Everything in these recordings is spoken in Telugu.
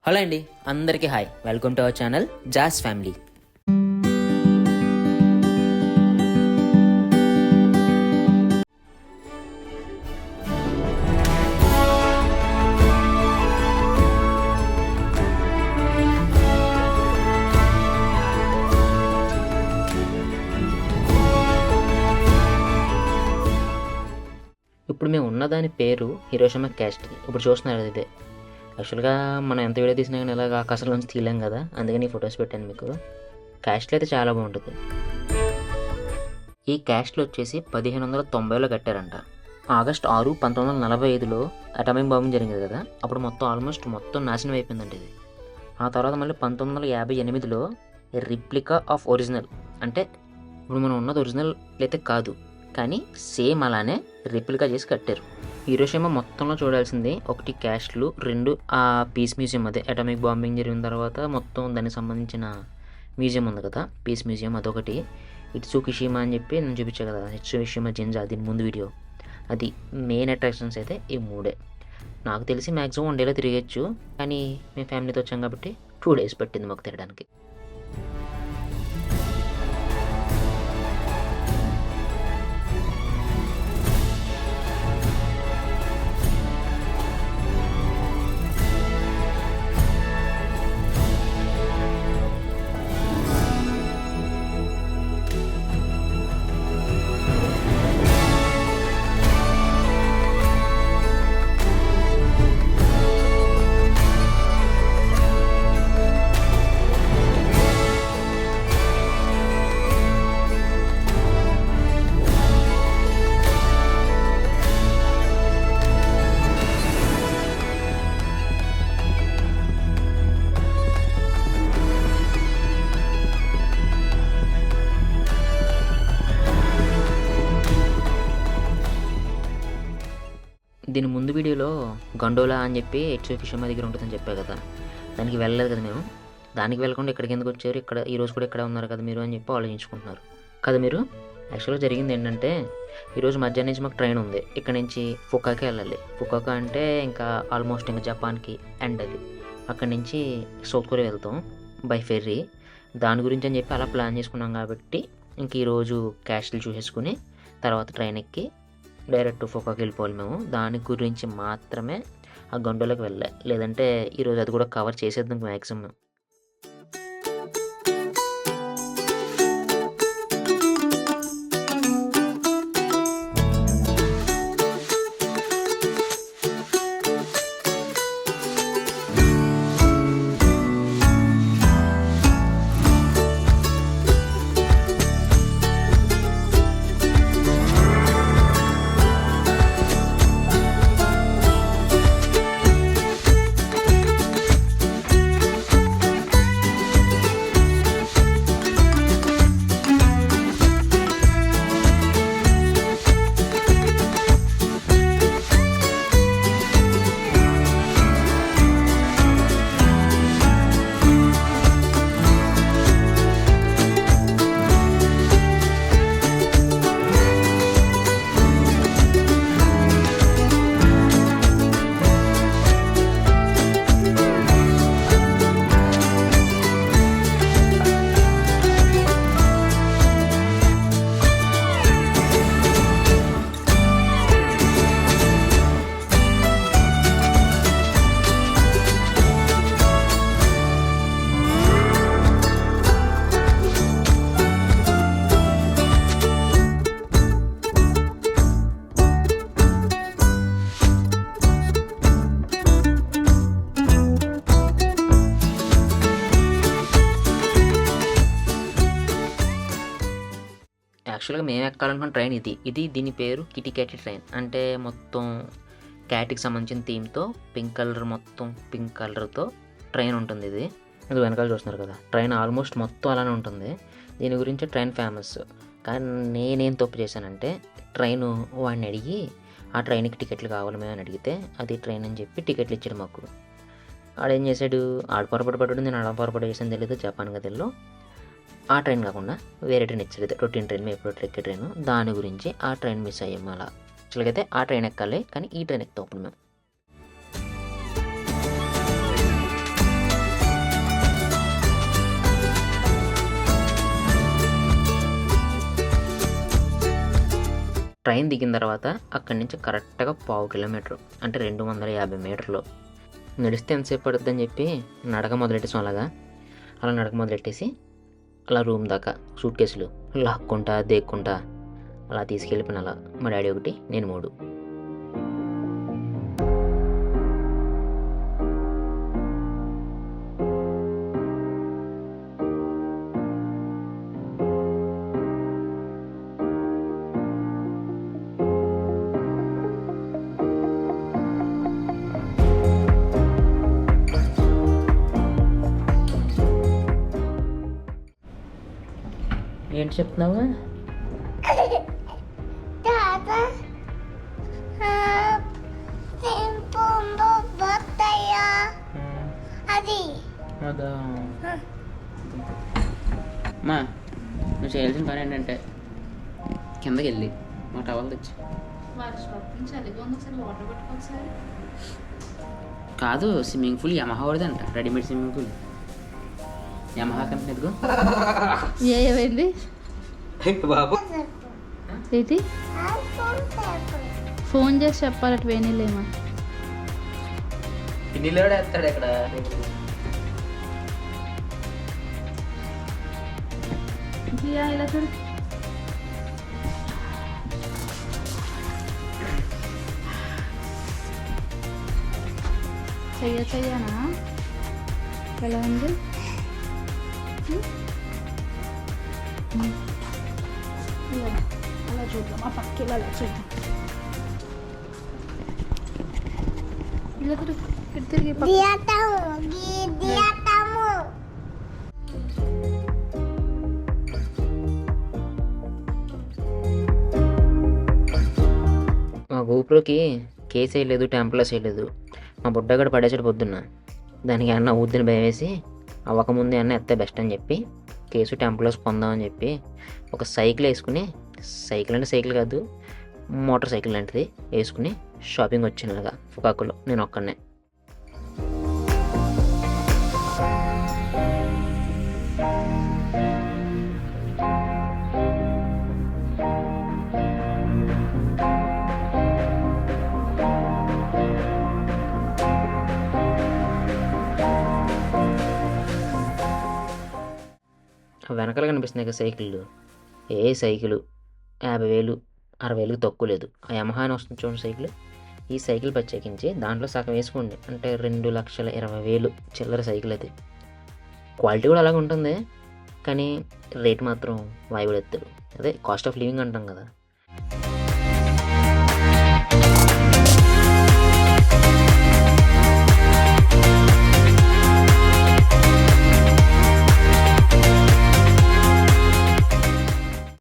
హలో అండి, అందరికీ hi. Welcome to our channel జాస్ ఫ్యామిలీ. ఇప్పుడు మేము ఉన్నదాని పేరు హిరోషిమా క్యాస్టిల్. ఇప్పుడు చూస్తున్నారు ఇదే. యాక్చువల్గా మనం ఎంత వీడియో తీసినా కానీ ఇలాగ ఆకాశంలో నుంచి తీయలేం కదా, అందుకని ఈ ఫొటోస్ పెట్టాను మీకు. క్యాస్టిల్ అయితే చాలా బాగుంటుంది. ఈ క్యాస్టిల్ వచ్చేసి 1590లో కట్టారంట. ఆగస్ట్ 6, 1945లో అటామిక్ బాంబింగ్ జరిగింది కదా, అప్పుడు మొత్తం నాశనం అయిపోయిందంట ఇది. ఆ తర్వాత మళ్ళీ 1958లో రిప్లికా ఆఫ్ ఒరిజినల్, అంటే ఇప్పుడు మనం ఉన్నది ఒరిజినల్ అయితే కాదు కానీ సేమ్ అలానే రిప్లికా చేసి కట్టారు. హిరోషిమా మొత్తంలో చూడాల్సింది ఒకటి క్యాస్ట్లు, 2 ఆ పీస్ మ్యూజియం, అదే అటామిక్ బాంబింగ్ జరిగిన తర్వాత మొత్తం దానికి సంబంధించిన మ్యూజియం ఉంది కదా, పీస్ మ్యూజియం, అదొకటి. ఇట్సుకిషిమా అని చెప్పి నేను చూపించా కదా, ఇట్సుకిషిమా జింజా, దీని ముందు వీడియో, అది మెయిన్ అట్రాక్షన్స్ అయితే ఈ 3. నాకు తెలిసి మ్యాక్సిమం 1 డేలో తిరగచ్చు, కానీ మేము ఫ్యామిలీతో వచ్చాం కాబట్టి 2 డేస్ పట్టింది మాకు తిరగడానికి. దీని ముందు వీడియోలో గండోలా అని చెప్పి ఇట్సుకిషిమా దగ్గర ఉంటుందని చెప్పా కదా, దానికి వెళ్ళలేదు కదా మేము. దానికి వెళ్ళకుండా ఇక్కడికి ఎందుకు వచ్చారు, ఇక్కడ ఈరోజు కూడా ఇక్కడ ఉన్నారు కదా మీరు అని చెప్పి ఆలోచించుకుంటున్నారు కదా మీరు. యాక్చువల్గా జరిగింది ఏంటంటే, ఈరోజు మధ్యాహ్నం నుంచి మాకు ట్రైన్ ఉంది. ఇక్కడ నుంచి ఫుకాకి వెళ్ళాలి. ఫుకాకా అంటే ఇంకా ఆల్మోస్ట్ ఇంకా జపాన్కి ఎండ్ అది. అక్కడి నుంచి సౌత్ కొరియా వెళ్తాం బై ఫెర్రీ. దాని గురించి అని చెప్పి అలా ప్లాన్ చేసుకున్నాం కాబట్టి ఇంక ఈరోజు క్యాస్టిల్ చూసేసుకుని తర్వాత ట్రైన్ ఎక్కి డైరెక్ట్ ఫుకాకి వెళ్ళిపోవాలి మేము. దాని గురించి మాత్రమే ఆ గండోలోకి వెళ్ళాలి, లేదంటే ఈరోజు అది కూడా కవర్ చేసేద్దాం మ్యాక్సిమం. యాక్చువల్గా మేము ఎక్కాలనుకున్న ట్రైన్ దీని పేరు కిటీ క్యాటీ ట్రైన్. అంటే మొత్తం క్యాట్కి సంబంధించిన థీమ్తో పింక్ కలర్తో ట్రైన్ ఉంటుంది. ఇది వెనకాల చూస్తున్నారు కదా, ట్రైన్ ఆల్మోస్ట్ మొత్తం అలానే ఉంటుంది. దీని గురించి ట్రైన్ ఫేమస్. కానీ నేనేం తప్పు చేశానంటే, ట్రైన్ వాడిని అడిగి ఆ ట్రైన్కి టికెట్లు కావాలి మేము అని అడిగితే అది ట్రైన్ అని చెప్పి టికెట్లు ఇచ్చాడు మాకు. ఆడేం చేశాడు, పొరపాటు పడ్డాడు, నేను పొరపాటు చేసాను తెలియదు, జపాన్ గదిలో ఆ ట్రైన్ కాకుండా వేరే ట్రైన్ ఇచ్చారు, రొటీన్ ట్రైన్, మేము ఎప్పుడు ఎక్కే ట్రైన్, దాని గురించి ఆ ట్రైన్ మిస్ అయ్యాము. అలా యాక్చువల్గా అయితే ఆ ట్రైన్ ఎక్కాలి, కానీ ఈ ట్రైన్ ఎక్కుతాం అప్పుడు మేము. పైన దిగిన తర్వాత అక్కడి నుంచి కరెక్ట్గా 1/2 కిలోమీటర్ అంటే 250 మీటర్లు నడిస్తే ఎంతసేపు పడుతుందని చెప్పి నడక మొదలెట్టేసాం. అలా నడక మొదలెట్టేసి అలా రూమ్ దాకా సూట్ కేసులు లాక్కుంటా దేక్కుంటా అలా తీసుకెళ్ళిపోయిన. అలా మా డాడీ 1, నేను 3. ఏంటి చెప్తున్నావు? అదా మా నువ్వు చేయాల్సిన పని ఏంటంటే కిందకి వెళ్ళి మా టవల్ తెచ్చి. కాదు, స్విమ్మింగ్ పూల్ యమహా వాడిదంట, readymade swimming pool. Yamaha company ఎదుగు. ఏమైంది బాబు? ఏంటి ఫోన్ చేసి చెప్పాలట వేణిలేమా? పిన్నిలో వేస్తాడు ఇక్కడ. ఇలా చూడు. చెయ్యనా? ఎలా ఉంది? అలా చూద్దాం, ఆ పక్కకి అలా చూద్దాం. ఇలా తిరిగి మా గోప్రోకి కేసు వేయలేదు, టెంప్లెస్ వేయలేదు. మా బుడ్డగడ పడేసాడు పొద్దున్న. దానికి అన్న ఊద్దని భయం వేసి అవ్వకముందే అన్న ఎత్తే బెస్ట్ అని చెప్పి కేసు టెంప్లెస్ పొందామని చెప్పి ఒక సైకిల్ వేసుకుని, సైకిల్ అంటే సైకిల్ కాదు, మోటార్ సైకిల్ లాంటిది వేసుకుని షాపింగ్ వచ్చినగా ఫుకాకులో నేను ఒక్కడనే. వెనకాల కనిపిస్తున్నాయి కదా సైకిళ్ళు, ఏ సైకిలు 50,000 60,000 తక్కువ లేదు. ఆ యమహా అని వస్తుంది చూడండి సైకిల్, ఈ సైకిల్ ప్రత్యేకించి దాంట్లో సగం వేసుకోండి అంటే 2,20,000 చిల్లర సైకిల్. అది క్వాలిటీ కూడా అలాగే ఉంటుంది, కానీ రేట్ మాత్రం వాయువుడు ఎత్తాడు. అదే కాస్ట్ ఆఫ్ లివింగ్ అంటాం కదా.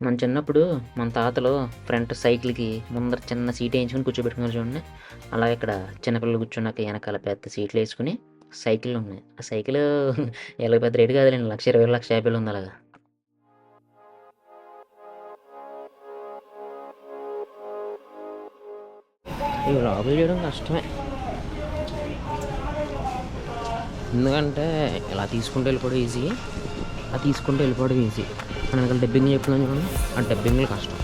మన చిన్నప్పుడు మన తాతలు ఫ్రంట్ సైకిల్కి ముందర చిన్న సీట్ వేయించుకుని కూర్చోబెట్టుకున్నారు చూడండి. అలాగే ఇక్కడ చిన్నపిల్లలు కూర్చున్నాక వెనకాల పెద్ద సీట్లు వేసుకుని సైకిళ్ళు ఉన్నాయి. ఆ సైకిల్ ఎలా పెద్ద రేటు కాదులేండి, 1,20,000 1,50,000 ఉంది అలాగా. ఇవి రాబు చేయడం కష్టమే, ఎందుకంటే ఇలా తీసుకుంటూ వెళ్ళిపోవడం ఈజీ, అది తీసుకుంటూ వెళ్ళిపోవడం ఈజీ. మనం ఇక్కడ డబ్బింగ్ చెప్తున్నాం చూడండి, ఆ డబ్బింగ్లో కష్టం.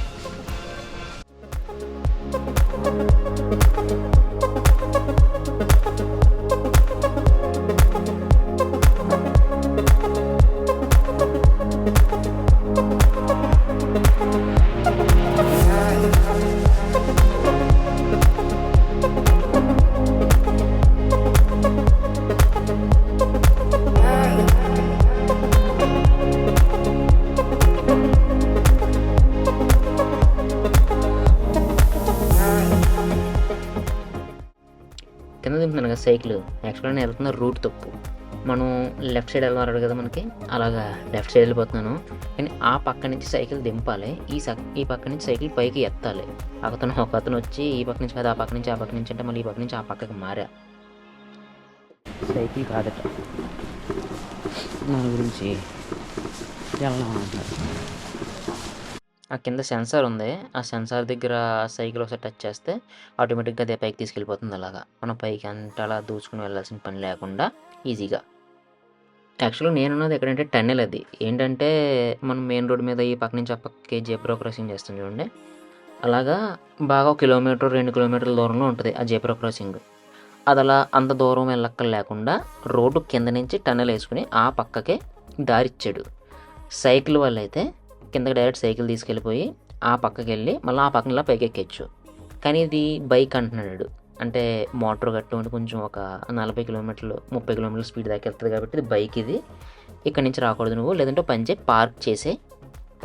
కింద దింపుతున్నాను కదా సైకిల్, యాక్చువల్గా నేను వెళ్తున్న రూట్ తప్పు. మనం లెఫ్ట్ సైడ్ వెళ్ళాలి కదా మనకి, అలాగా లెఫ్ట్ సైడ్ వెళ్ళిపోతున్నాను. కానీ ఆ పక్క నుంచి సైకిల్ దింపాలి, ఈ పక్క నుంచి సైకిల్ పైకి ఎత్తాలి. ఒక అతను వచ్చి ఈ పక్క నుంచి కాదు ఆ పక్క నుంచి అంటే మళ్ళీ ఈ పక్క నుంచి ఆ పక్కకి మారా. సైకిల్ కాదట, దాని గురించి వెళ్ళామంటారు. ఆ కింద సెన్సార్ ఉంది, ఆ సెన్సార్ దగ్గర సైకిల్ ఒకసారి టచ్ చేస్తే ఆటోమేటిక్గా అదే పైకి తీసుకెళ్ళిపోతుంది. అలాగా మనం పైకి అంత అలా దూచుకుని వెళ్ళాల్సిన పని లేకుండా ఈజీగా. యాక్చువల్గా నేనున్నది ఎక్కడంటే టన్నెల్. అది ఏంటంటే మనం మెయిన్ రోడ్ మీద ఈ పక్క నుంచి ఆ పక్కకి జెబ్రా క్రాసింగ్ చేస్తాం చూడండి, అలాగా బాగా 1 కిలోమీటర్ 2 కిలోమీటర్ల దూరంలో ఉంటుంది ఆ జీబ్రా క్రాసింగ్. అది అలా అంత దూరం వెళ్ళక్కర్ లేకుండా రోడ్డు కింద నుంచి టన్నెల్ వేసుకుని ఆ పక్కకే దారిచ్చాడు. సైకిల్ వాళ్ళైతే కిందకి డైరెక్ట్ సైకిల్ తీసుకెళ్ళిపోయి ఆ పక్కకి వెళ్ళి మళ్ళీ ఆ పక్కన ఇలా పైకి ఎక్కొచ్చు. కానీ ఇది బైక్ అంటున్నాడు, అంటే మోటార్ కట్టుకుంటే కొంచెం ఒక 40 కిలోమీటర్లు 30 కిలోమీటర్ల స్పీడ్ దాకా వెళ్తుంది కాబట్టి ఇది బైక్. ఇది ఇక్కడ నుంచి రాకూడదు నువ్వు, లేదంటే పని చేయి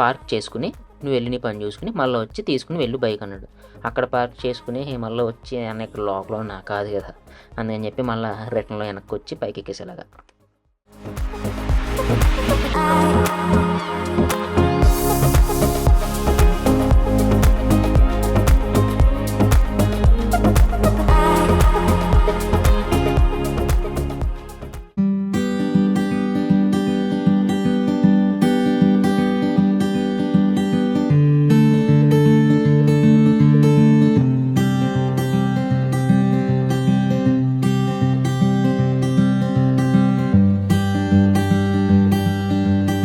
పార్క్ చేసుకుని నువ్వు వెళ్ళి నీ పని చూసుకుని మళ్ళీ వచ్చి తీసుకుని వెళ్ళు బైక్ అన్నాడు. అక్కడ పార్క్ చేసుకుని మళ్ళీ వచ్చి అన్న ఇక్కడ లోపల నా కాదు కదా అందుకని చెప్పి మళ్ళీ రిటర్న్లో వెనక్కి వచ్చి పైకి ఎక్కేసేలాగా.